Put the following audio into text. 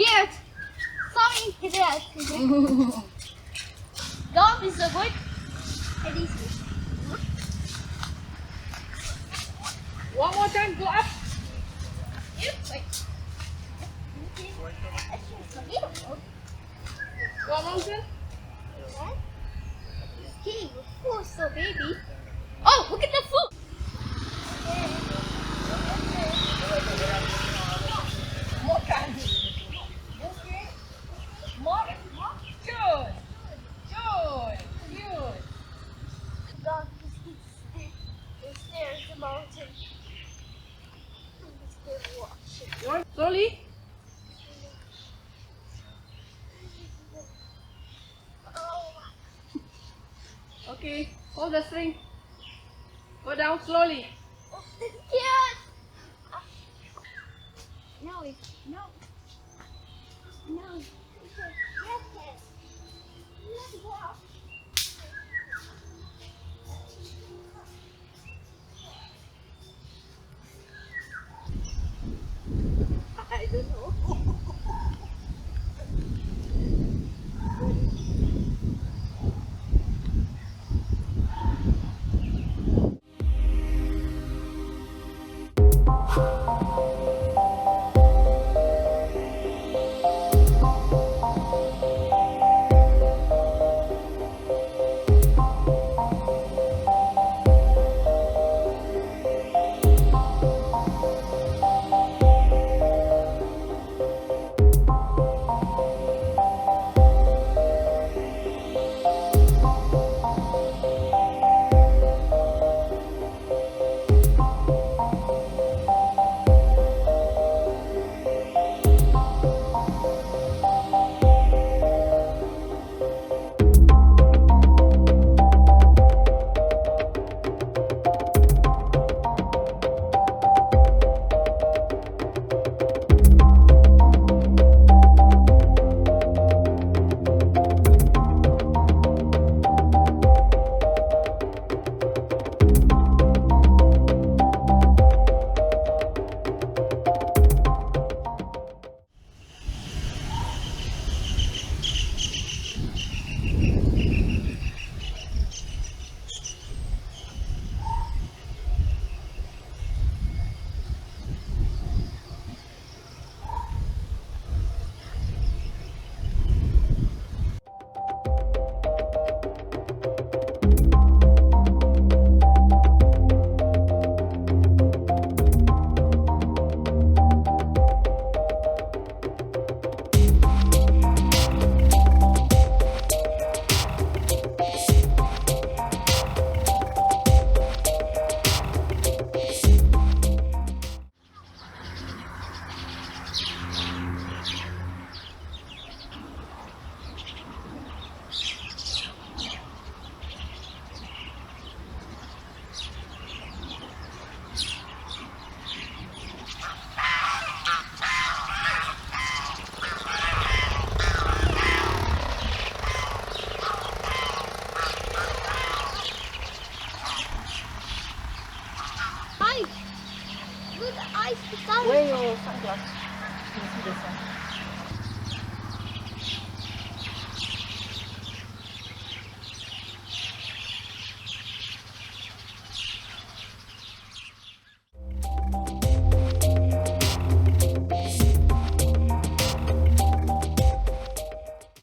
Here. Sorry, here. Don't be so good. And easy. One more time, go up. You wait. That's just beautiful. Go mountain. King, oh, so baby. Oh, look at the food. More time. Okay. More. Good. Good. Good. God, there's a mountain. Let's go watch it. One. Slowly. Oh, Okay. Hold the string. Go down slowly. cute. No, no.